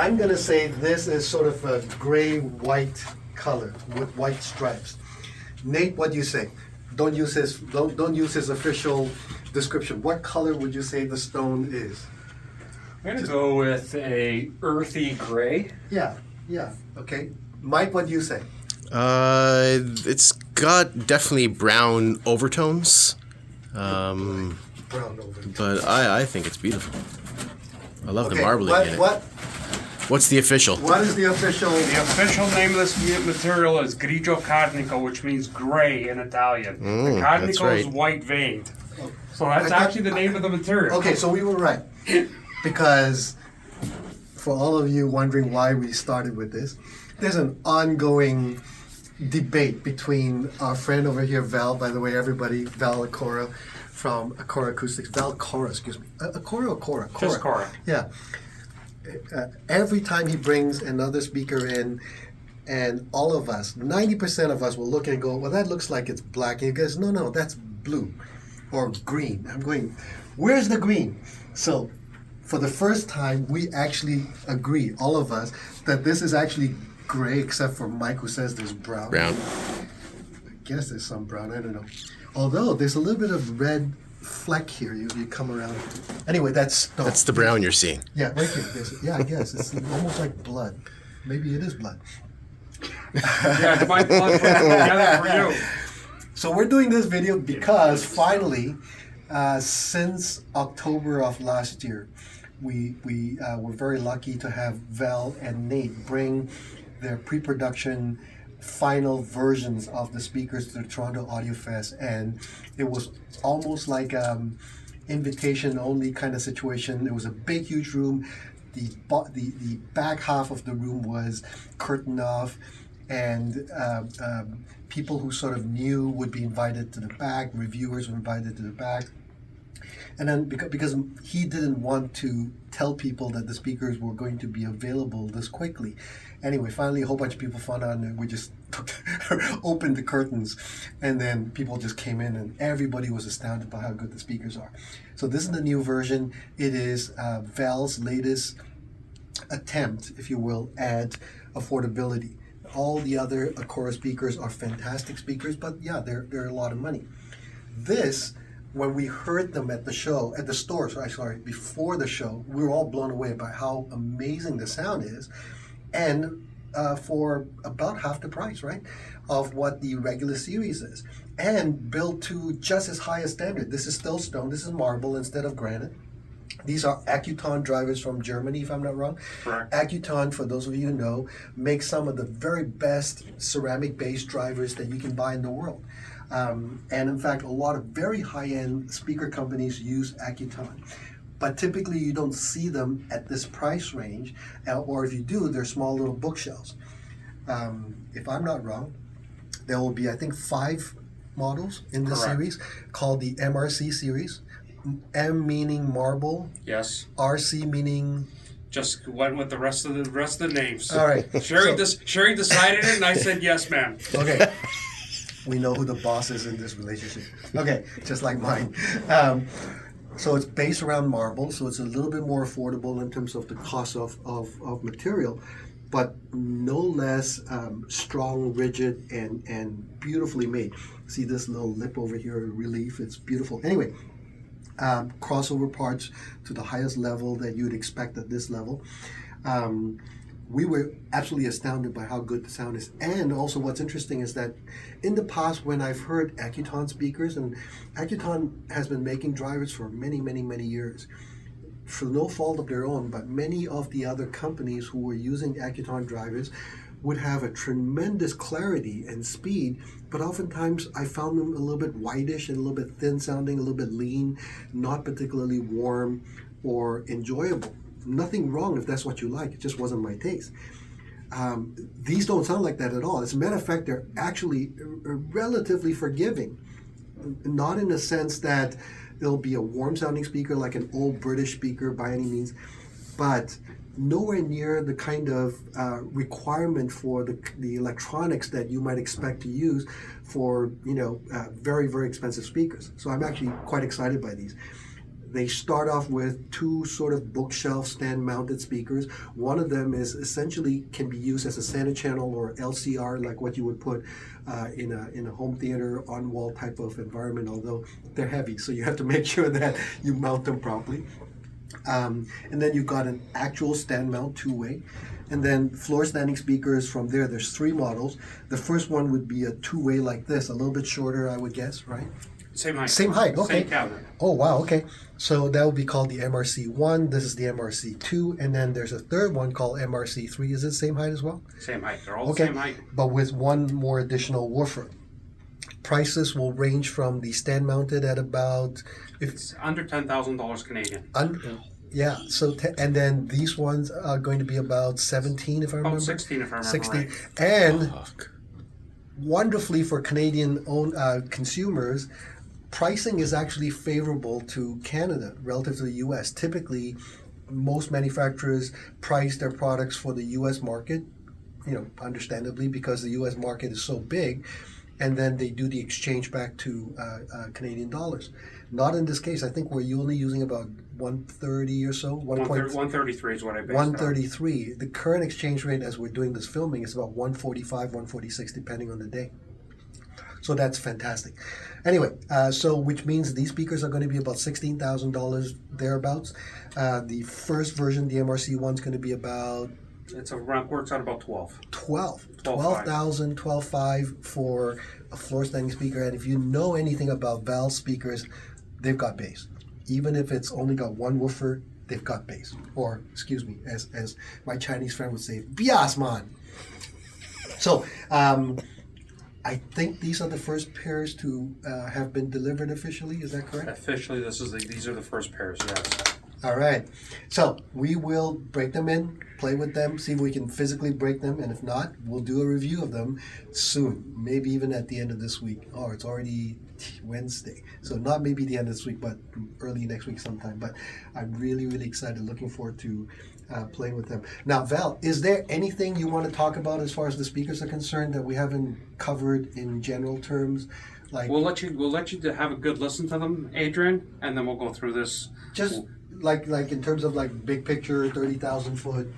I'm going to say this is sort of a gray-white color with white stripes. Nate, what do you say? Don't use his official description. What color would you say the stone is? I'm going to go with a earthy gray. Yeah, okay. Mike, what do you say? It's got definitely brown overtones. Brown overtones. But I think it's beautiful. I love the marbling in it. What's the official? What is the official? The official name of this material is grigio carnico, which means gray in Italian. The carnico is white veined. So that's actually the name of the material. Okay, so we were right. Because for all of you wondering why we started with this, there's an ongoing debate between our friend over here, Val, by the way, everybody, Val Acora from Acora Acoustics. Val Cora, excuse me. Acora. Just Cora. Yeah. Every time he brings another speaker in, and all of us, 90% of us will look and go, well, that looks like it's black. And he goes, no, that's blue or green. I'm going, where's the green? So for the first time, we actually agree, all of us, that this is actually gray, except for Mike, who says there's brown. Brown. I guess there's some brown, I don't know. Although there's a little bit of red fleck here. You come around. Anyway, that's the brown you're seeing. Yeah, right here. I guess it's almost like blood. Maybe it is blood. Yeah, it's my blood together for you. So we're doing this video because finally, since October of last year, we were very lucky to have Val and Nate bring their pre-production final versions of the speakers to the Toronto Audio Fest, and it was almost like invitation only kind of situation. It was a big, huge room. The back half of the room was curtained off, and people who sort of knew would be invited to the back. Reviewers were invited to the back. And then because he didn't want to tell people that the speakers were going to be available this quickly. Anyway, finally a whole bunch of people found out, and we just opened the curtains, and then people just came in, and everybody was astounded by how good the speakers are. So this is the new version. It is Val's latest attempt, if you will, at affordability. All the other Acora speakers are fantastic speakers, but yeah, they're a lot of money. This, when we heard them at the show, at the store, before the show, we were all blown away by how amazing the sound is, and for about half the price, right, of what the regular series is, and built to just as high a standard. This is still stone, this is marble instead of granite. These are Acouton drivers from Germany, if I'm not wrong. Correct. Acouton, for those of you who know, makes some of the very best ceramic-based drivers that you can buy in the world. And in fact, a lot of very high-end speaker companies use Acouton. But typically you don't see them at this price range, or if you do, they're small little bookshelves. If I'm not wrong, there will be, I think, 5 models in this series called the MRC Series. M meaning marble. Yes. RC meaning. Just went with the rest of the names. All right. Sherry decided it, and I said yes, ma'am. Okay. We know who the boss is in this relationship. Okay, just like mine. So it's based around marble, so it's a little bit more affordable in terms of the cost of material, but no less strong, rigid, and beautifully made. See this little lip over here, relief, it's beautiful. Anyway, crossover parts to the highest level that you'd expect at this level. We were absolutely astounded by how good the sound is. And also what's interesting is that in the past, when I've heard Acouton speakers, and Acouton has been making drivers for many, many, many years, for no fault of their own, but many of the other companies who were using Acouton drivers would have a tremendous clarity and speed, but oftentimes I found them a little bit whitish and a little bit thin sounding, a little bit lean, not particularly warm or enjoyable. Nothing wrong if that's what you like, it just wasn't my taste. These don't sound like that at all. As a matter of fact, they're actually relatively forgiving. Not in the sense that it'll be a warm sounding speaker like an old British speaker by any means, but nowhere near the kind of requirement for the electronics that you might expect to use for very, very expensive speakers. So I'm actually quite excited by these. They start off with two sort of bookshelf stand-mounted speakers. One of them is essentially can be used as a center channel or LCR, like what you would put in a home theater on-wall type of environment, although they're heavy, so you have to make sure that you mount them properly. And then you've got an actual stand mount two-way. And then floor standing speakers from there, there's three models. The first one would be a two-way like this, a little bit shorter, I would guess, right? Same height. Same height, okay. Same cabinet. Oh, wow, okay. So that would be called the MRC1. This is the MRC2. And then there's a third one called MRC3. Is it the same height as well? Same height. They're all the same height. But with one more additional woofer. Prices will range from the stand mounted at about... It's under $10,000 Canadian. Yeah, so and then these ones are going to be about 17 if I remember. About 16 if I remember 16. right. And wonderfully for Canadian owned consumers, pricing is actually favorable to Canada relative to the US. Typically, most manufacturers price their products for the US market, understandably because the US market is so big, and then they do the exchange back to Canadian dollars. Not in this case. I think we're only using about 130 or so. 133 is what I based 133. The current exchange rate as we're doing this filming is about 145, 146, depending on the day. So that's fantastic. Anyway, so which means these speakers are going to be about $16,000 thereabouts. The first version, the MRC1, is going to be about... It's works out about 12,000, 12,500 for a floor standing speaker. And if you know anything about valve speakers, they've got bass. Even if it's only got one woofer, they've got bass. Or, excuse me, as my Chinese friend would say, bias man. So, I think these are the first pairs to have been delivered officially. Is that correct? Officially, these are the first pairs, yes. All right. So we will break them in, play with them, see if we can physically break them. And if not, we'll do a review of them soon. Maybe even at the end of this week. Oh, it's already Wednesday. So not maybe the end of this week, but early next week sometime. But I'm really, really excited. Looking forward to playing with them. Now, Val, is there anything you want to talk about as far as the speakers are concerned that we haven't covered in general terms? Like we'll let you have a good listen to them, Adrian, and then we'll go through this. Just like in terms of like big picture, 30,000 foot,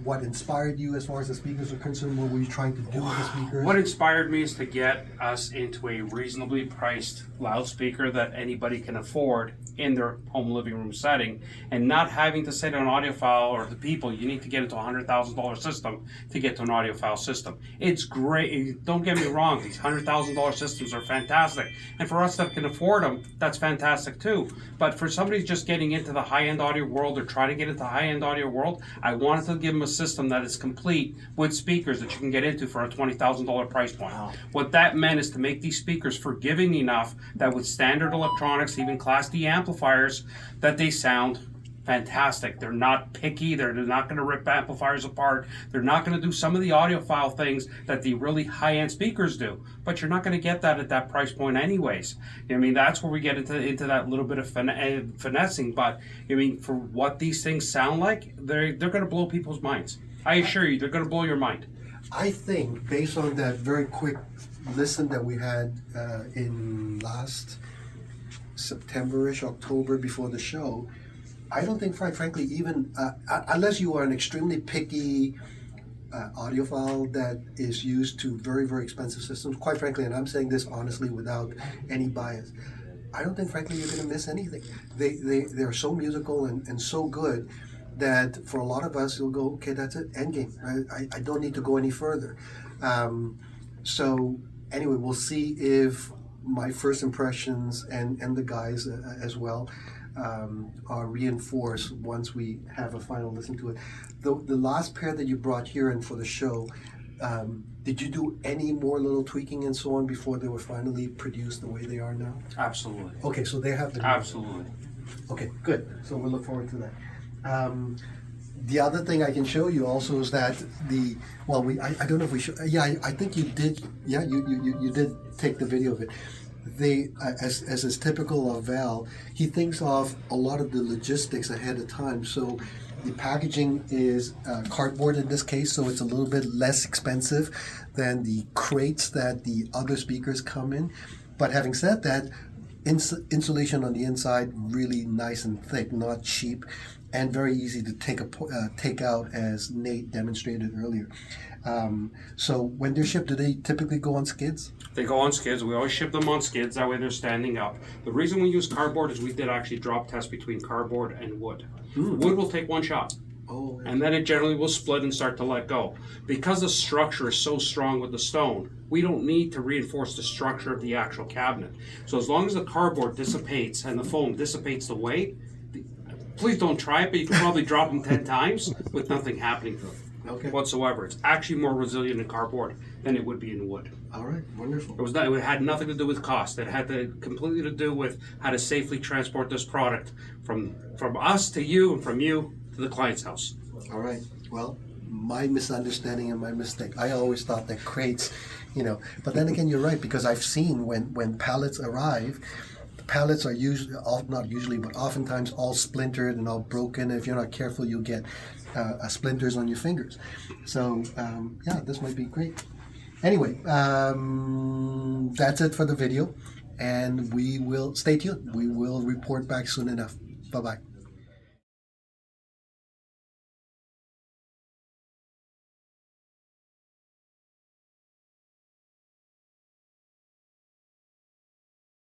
what inspired you as far as the speakers are concerned? What were you trying to do with the speakers? What inspired me is to get us into a reasonably priced loudspeaker that anybody can afford in their home living room setting, and not having to say to an audiophile or the people, you need to get into a $100,000 system to get to an audiophile system. It's great. Don't get me wrong. These $100,000 systems are fantastic. And for us that can afford them, that's fantastic too. But for somebody just getting into the high-end audio world or trying to get into the high-end audio world, I wanted to give them a system that is complete with speakers that you can get into for a $20,000 price point. Wow. What that meant is to make these speakers forgiving enough that with standard electronics, even Class D amplifiers, that they sound fantastic. They're not picky. They're not going to rip amplifiers apart. They're not going to do some of the audiophile things that the really high-end speakers do. But you're not going to get that at that price point anyways. I mean, that's where we get into that little bit of finessing. But, I mean, for what these things sound like, they're going to blow people's minds. I assure you, they're going to blow your mind. I think, based on that very quick listen that we had in last September-ish, October, before the show, I don't think, frankly, even unless you are an extremely picky audiophile that is used to very, very expensive systems, quite frankly, and I'm saying this honestly without any bias, I don't think, frankly, you're going to miss anything. They're so musical and so good that for a lot of us, you'll go, okay, that's it, endgame. I don't need to go any further. So anyway, we'll see if my first impressions and the guys as well are reinforced once we have a final listen to it. The last pair that you brought here and for the show, did you do any more little tweaking and so on before they were finally produced the way they are now? Absolutely. Okay, so they have been. Absolutely. Okay, good. So we'll look forward to that. The other thing I can show you also is that I don't know if we should. Yeah, I think you did. Yeah, you did take the video of it. They, as is typical of Val, he thinks of a lot of the logistics ahead of time. So the packaging is cardboard in this case, so it's a little bit less expensive than the crates that the other speakers come in. But having said that, Insulation on the inside, really nice and thick, not cheap, and very easy to take out, as Nate demonstrated earlier. So when they're shipped, do they typically go on skids? They go on skids. We always ship them on skids. That way they're standing up. The reason we use cardboard is we did actually drop test between cardboard and wood. Wood will take one shot. Oh, yeah. And then it generally will split and start to let go. Because the structure is so strong with the stone, we don't need to reinforce the structure of the actual cabinet. So as long as the cardboard dissipates and the foam dissipates the weight, please don't try it, but you can probably drop them 10 times with nothing happening to them whatsoever. It's actually more resilient in cardboard than it would be in wood. All right, wonderful. It had nothing to do with cost. It had completely to do with how to safely transport this product from us to you and from you to the client's house. All right. Well, my misunderstanding and my mistake. I always thought that crates, but then again, you're right, because I've seen when pallets arrive, the pallets are usually, not usually, but oftentimes all splintered and all broken. If you're not careful, you'll get splinters on your fingers. So, yeah, this might be great. Anyway, that's it for the video, and we will stay tuned. We will report back soon enough. Bye-bye.